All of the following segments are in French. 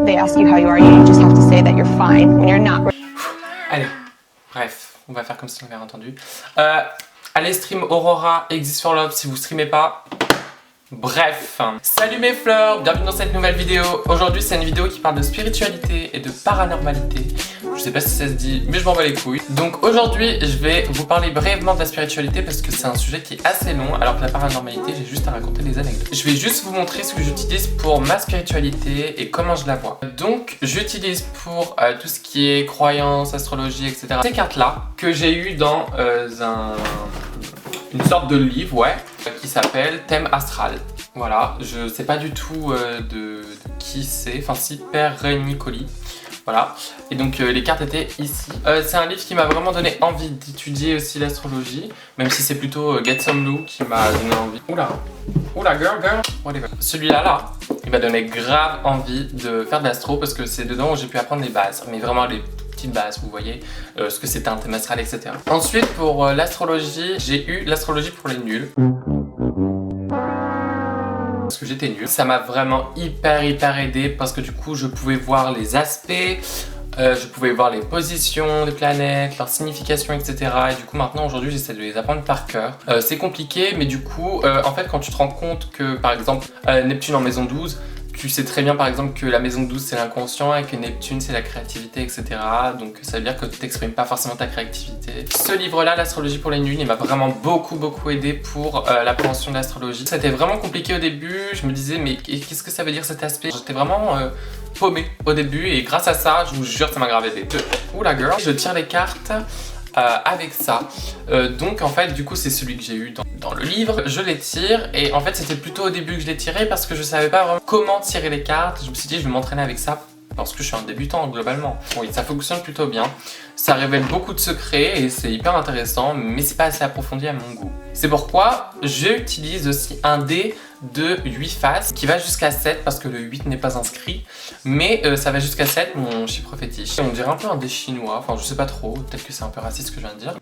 They ask you how you are, you just have to say that you're fine when you're not. Allez, bref, on va faire comme si on avait entendu. Allez stream Aurora, Exist for Love si vous streamez pas. Bref, salut mes fleurs, bienvenue dans cette nouvelle vidéo. Aujourd'hui c'est une vidéo qui parle de spiritualité et de paranormalité. Je sais pas si ça se dit, mais je m'en bats les couilles. Donc aujourd'hui je vais vous parler brièvement de la spiritualité parce que c'est un sujet qui est assez long, alors que la paranormalité j'ai juste à raconter des anecdotes. Je vais juste vous montrer ce que j'utilise pour ma spiritualité et comment je la vois. Donc j'utilise pour tout ce qui est croyance, astrologie, etc. Ces cartes là que j'ai eu dans une sorte de livre, ouais, qui s'appelle Thème Astral. Voilà, je sais pas du tout de qui c'est, enfin si Père Nicoli. Voilà, et donc les cartes étaient ici. C'est un livre qui m'a vraiment donné envie d'étudier aussi l'astrologie, même si c'est plutôt Get Some Lou qui m'a donné envie. Oula, girl, whatever. Celui-là, il m'a donné grave envie de faire de l'astro parce que c'est dedans où j'ai pu apprendre les bases, mais vraiment les petites bases, vous voyez, ce que c'était un thème astral, etc. Ensuite, pour l'astrologie, j'ai eu l'astrologie pour les nuls. Parce que j'étais nul. Ça m'a vraiment hyper aidé parce que du coup je pouvais voir les aspects, je pouvais voir les positions des planètes, leur signification, etc. Et du coup maintenant aujourd'hui j'essaie de les apprendre par cœur. C'est compliqué mais du coup en fait quand tu te rends compte que par exemple Neptune en maison 12, tu sais très bien par exemple que la maison 12 c'est l'inconscient et que Neptune c'est la créativité, etc. Donc ça veut dire que tu n'exprimes pas forcément ta créativité. Ce livre là, l'astrologie pour les nuls, il m'a vraiment beaucoup aidé pour l'appréhension de l'astrologie. C'était vraiment compliqué au début, je me disais mais qu'est-ce que ça veut dire cet aspect? J'étais vraiment paumé au début et grâce à ça, je vous jure ça m'a grave aidé. Oula girl, je tire les cartes. Avec ça, donc en fait du coup c'est celui que j'ai eu dans le livre, je les tire et en fait c'était plutôt au début que je les tirais parce que je savais pas vraiment comment tirer les cartes. Je me suis dit je vais m'entraîner avec ça parce que je suis un débutant globalement. Oui, ça fonctionne plutôt bien, ça révèle beaucoup de secrets et c'est hyper intéressant mais c'est pas assez approfondi à mon goût. C'est pourquoi j'utilise aussi un dé de 8 faces qui va jusqu'à 7 parce que le 8 n'est pas inscrit mais ça va jusqu'à 7, mon chiffre fétiche. On dirait un peu un dé chinois, enfin je sais pas trop, peut-être que c'est un peu raciste ce que je viens de dire.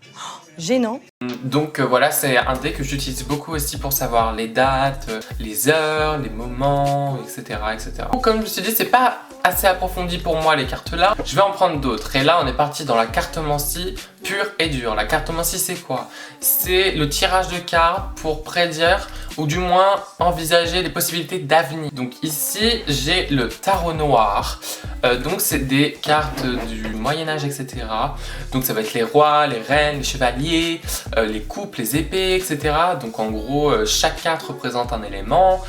Gênant. Donc voilà, c'est un dé que j'utilise beaucoup aussi pour savoir les dates, les heures, les moments, etc. Comme je me suis dit, c'est pas assez approfondi pour moi les cartes là, je vais en prendre d'autres. Et là on est parti dans la cartomancie pure et dure. La cartomancie c'est quoi? C'est le tirage de cartes pour prédire ou du moins envisager les possibilités d'avenir. Donc ici j'ai le tarot noir, donc c'est des cartes du Moyen-Âge, etc. Donc ça va être les rois, les reines, les chevaliers, les couples, les épées, etc. Donc en gros chaque carte représente un élément,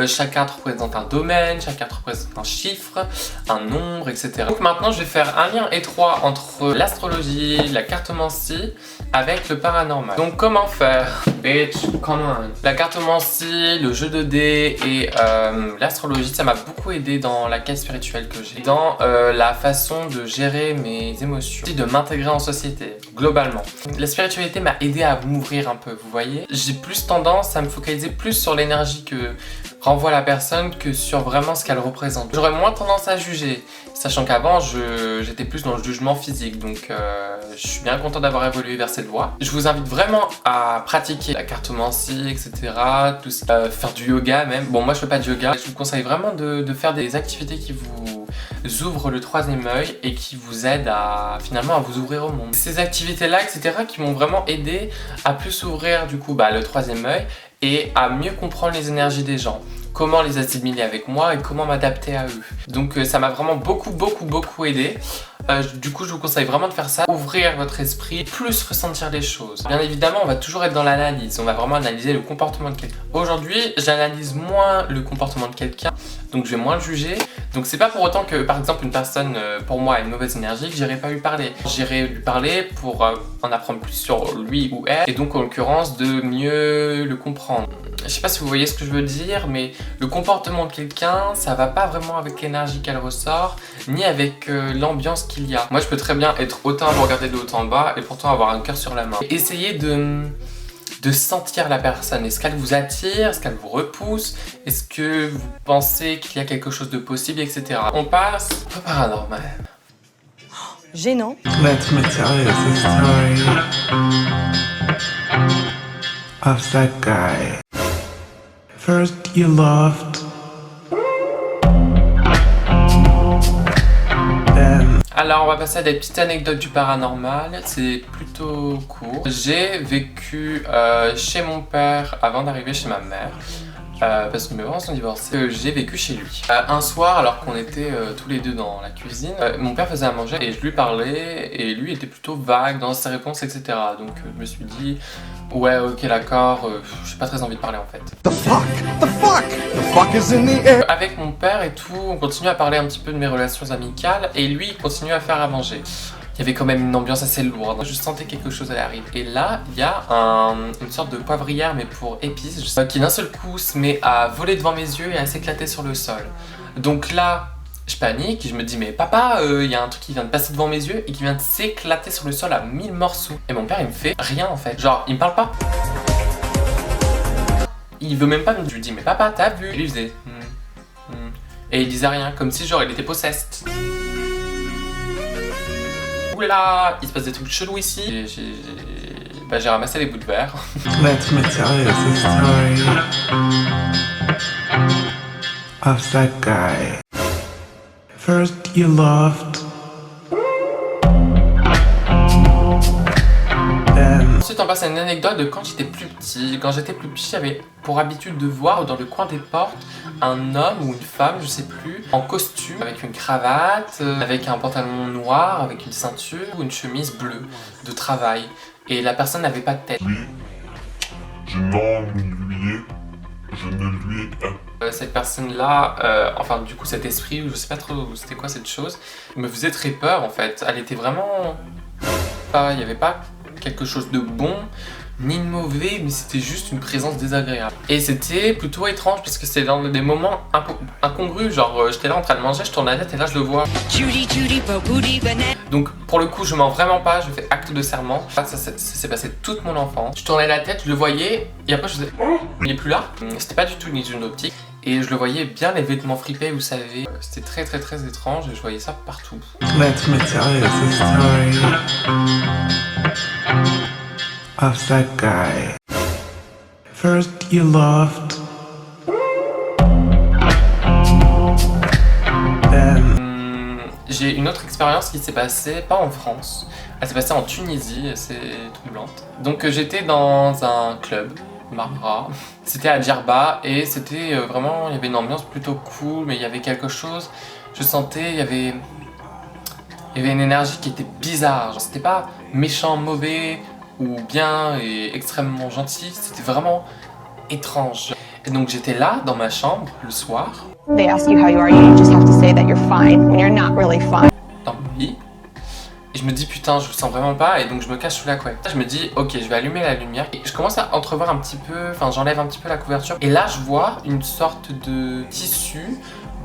chaque carte représente un domaine, chaque carte représente un chiffre, un nombre, etc. Donc maintenant je vais faire un lien étroit entre l'astrologie, la cartomancie avec le paranormal. Donc comment faire? Bitch, come on. La cartomancie, le jeu de dés et l'astrologie, ça m'a beaucoup aidé dans la quête spirituelle que j'ai, dans la façon de gérer mes émotions, de m'intégrer en société, globalement. La spiritualité m'a aidé à m'ouvrir un peu, vous voyez. J'ai plus tendance à me focaliser plus sur l'énergie que renvoie la personne que sur vraiment ce qu'elle représente. J'aurais moins tendance à juger, sachant qu'avant j'étais plus dans le jugement physique, donc je suis bien content d'avoir évolué vers cette voie. Je vous invite vraiment à pratiquer la cartomancie, etc. Faire du yoga même. Bon, moi je fais pas de yoga. Je vous conseille vraiment de faire des activités qui vous ouvrent le troisième œil et qui vous aident à finalement à vous ouvrir au monde. Ces activités là, etc. qui m'ont vraiment aidé à plus ouvrir du coup le troisième œil et à mieux comprendre les énergies des gens, comment les assimiler avec moi et comment m'adapter à eux. Donc ça m'a vraiment beaucoup aidé. Du coup je vous conseille vraiment de faire ça, ouvrir votre esprit, plus ressentir les choses. Bien évidemment on va toujours être dans l'analyse, on va vraiment analyser le comportement de quelqu'un. Aujourd'hui j'analyse moins le comportement de quelqu'un, donc je vais moins le juger. Donc c'est pas pour autant que par exemple une personne pour moi a une mauvaise énergie que j'irai pas lui parler. J'irai lui parler pour en apprendre plus sur lui ou elle et donc en l'occurrence de mieux le comprendre. Je sais pas si vous voyez ce que je veux dire, mais le comportement de quelqu'un, ça va pas vraiment avec l'énergie qu'elle ressort, ni avec l'ambiance qu'il y a. Moi je peux très bien être hautain à vous regarder de haut en bas et pourtant avoir un cœur sur la main. Essayez de sentir la personne. Est-ce qu'elle vous attire? Est-ce qu'elle vous repousse? Est-ce que vous pensez qu'il y a quelque chose de possible, etc. On passe au paranormal. Gênant. Let me tell you the story of that guy. First you loved, Alors on va passer à des petites anecdotes du paranormal, c'est plutôt court. J'ai vécu chez mon père avant d'arriver chez ma mère. Parce que mes parents sont divorcés, j'ai vécu chez lui. Un soir, alors qu'on était tous les deux dans la cuisine, mon père faisait à manger et je lui parlais et lui était plutôt vague dans ses réponses, etc. Donc je me suis dit, ouais, ok, d'accord, j'ai pas très envie de parler en fait. The fuck? The fuck? The fuck is in the air? Avec mon père et tout, on continue à parler un petit peu de mes relations amicales et lui, il continue à faire à manger. Il y avait quand même une ambiance assez lourde. Je sentais quelque chose aller arriver. Et là, il y a une sorte de poivrière, mais pour épices, qui d'un seul coup se met à voler devant mes yeux et à s'éclater sur le sol. Donc là, je panique, je me dis, mais papa, il y a un truc qui vient de passer devant mes yeux et qui vient de s'éclater sur le sol à 1000 morceaux. Et mon père, il me fait rien en fait. Genre, il me parle pas. Il veut même pas me dire. Je lui dis, mais papa, t'as vu? Et lui, il faisait. Et il disait rien, comme si genre il était possessed. Là, il se passe des trucs chelous ici. J'ai ramassé les bouts de verre. Let me tell you the story of that guy. First you loved, then Ensuite, on passe à une anecdote de quand j'étais plus petit. Quand j'étais plus petit, j'avais pour habitude de voir dans le coin des portes un homme ou une femme, je sais plus, en costume, avec une cravate, avec un pantalon noir, avec une ceinture ou une chemise bleue de travail. Et la personne n'avait pas de tête. Je ne lui ai pas. Cette personne-là, enfin du coup cet esprit, je sais pas trop c'était quoi cette chose, me faisait très peur en fait. Elle était vraiment... Il n'y avait pas quelque chose de bon ni de mauvais, mais c'était juste une présence désagréable. Et c'était plutôt étrange parce que c'était dans des moments incongrus, genre j'étais là en train de manger, je tourne la tête et là je le vois. Donc pour le coup je mens vraiment pas, je fais acte de serment. Ça s'est passé toute mon enfance. Je tournais la tête, je le voyais et après je faisais il est plus là. C'était pas du tout une illusion d'optique. Et je le voyais bien les vêtements fripés, vous savez. C'était très très très étrange et je voyais ça partout. let me tell you the story of that guy. First you loved, then J'ai une autre expérience qui s'est passée, pas en France, elle s'est passée en Tunisie, c'est troublante. Donc j'étais dans un club, Marmara, c'était à Djerba et c'était vraiment, il y avait une ambiance plutôt cool, mais il y avait quelque chose, je sentais, il y avait une énergie qui était bizarre, genre c'était pas méchant, mauvais ou bien et extrêmement gentil, c'était vraiment étrange. Et donc j'étais là dans ma chambre le soir, They ask you how you are, you just have to say that you're fine when you're not really fine. dans mon lit, et je me dis putain je le sens vraiment pas et donc je me cache sous la couette. Je me dis ok je vais allumer la lumière et je commence à entrevoir un petit peu, enfin j'enlève un petit peu la couverture et là je vois une sorte de tissu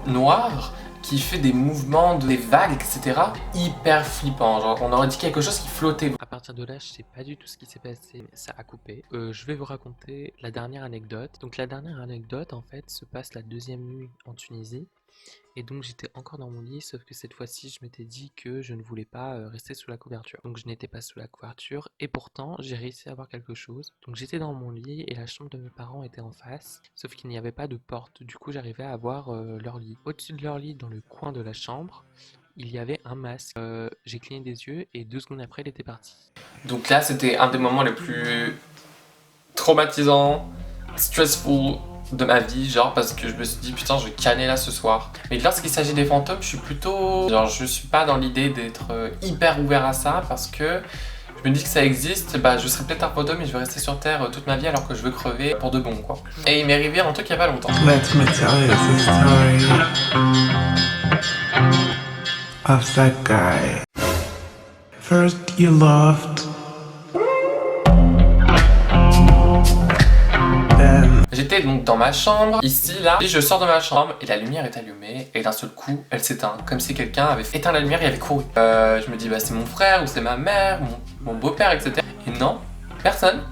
noir qui fait des mouvements, des vagues, etc. hyper flippant, genre on aurait dit quelque chose qui flottait. À partir de là, je sais pas du tout ce qui s'est passé, mais ça a coupé. Je vais vous raconter la dernière anecdote. Donc la dernière anecdote, en fait, se passe la deuxième nuit en Tunisie. Et donc j'étais encore dans mon lit, sauf que cette fois-ci je m'étais dit que je ne voulais pas rester sous la couverture. Donc je n'étais pas sous la couverture et pourtant j'ai réussi à voir quelque chose. Donc j'étais dans mon lit et la chambre de mes parents était en face, sauf qu'il n'y avait pas de porte. Du coup j'arrivais à voir leur lit. Au-dessus de leur lit, dans le coin de la chambre, il y avait un masque. J'ai cligné des yeux et 2 secondes après il était parti. Donc là c'était un des moments les plus traumatisants, stressful de ma vie, genre parce que je me suis dit putain je vais canner là ce soir. Mais lorsqu'il s'agit des fantômes, je suis plutôt genre je suis pas dans l'idée d'être hyper ouvert à ça parce que je me dis que ça existe, bah je serais peut-être un fantôme et je vais rester sur terre toute ma vie alors que je veux crever pour de bon quoi. Et il m'est arrivé un truc il y a pas longtemps. let me tell you the story of that guy. First you loved, then J'étais donc dans ma chambre, ici, là, puis je sors de ma chambre et la lumière est allumée et d'un seul coup elle s'éteint, comme si quelqu'un avait éteint la lumière et avait couru. Je me dis bah c'est mon frère ou c'est ma mère, mon beau-père, etc. Et non, personne.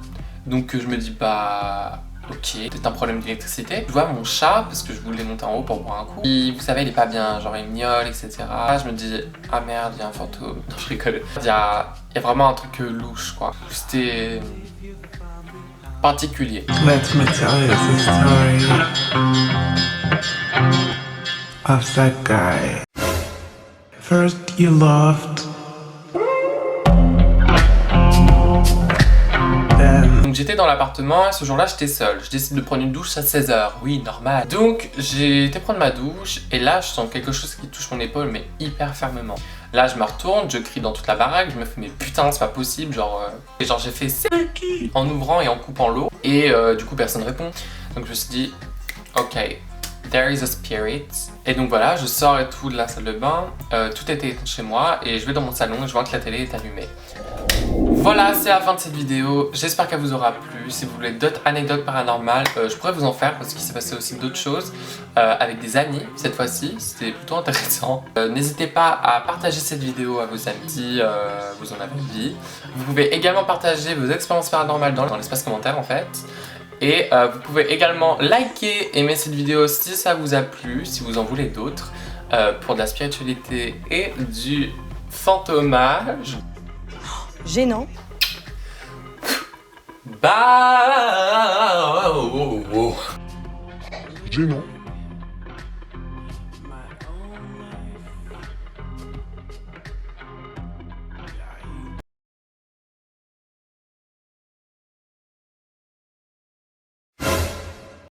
Donc je me dis bah ok, peut-être un problème d'électricité. Je vois mon chat, parce que je voulais monter en haut pour boire un coup. Et vous savez il est pas bien, genre il miaule, etc. Je me dis ah merde, il y a un fantôme. Non je rigole. Il y a vraiment un truc louche quoi. C'était particulier. let me tell you the story of that guy. First you loved, then Donc j'étais dans l'appartement et ce jour-là j'étais seule. Je décide de prendre une douche à 16h, oui normal. Donc j'ai été prendre ma douche et là je sens quelque chose qui touche mon épaule mais hyper fermement. Là je me retourne, je crie dans toute la baraque, je me fais mais putain c'est pas possible, genre j'ai fait c'est qui en ouvrant et en coupant l'eau et du coup personne répond. Donc je me suis dit ok, there is a spirit. Et donc voilà, je sors et tout de la salle de bain, tout était éteint chez moi et je vais dans mon salon et je vois que la télé est allumée. Voilà, c'est la fin de cette vidéo, j'espère qu'elle vous aura plu. Si vous voulez d'autres anecdotes paranormales, je pourrais vous en faire parce qu'il s'est passé aussi d'autres choses avec des amis cette fois-ci, c'était plutôt intéressant. N'hésitez pas à partager cette vidéo à vos amis si vous en avez envie. Vous pouvez également partager vos expériences paranormales dans l'espace commentaire en fait. Et vous pouvez également liker, aimer cette vidéo si ça vous a plu, si vous en voulez d'autres, pour de la spiritualité et du fantomage. Gênant. Bye. Gênant.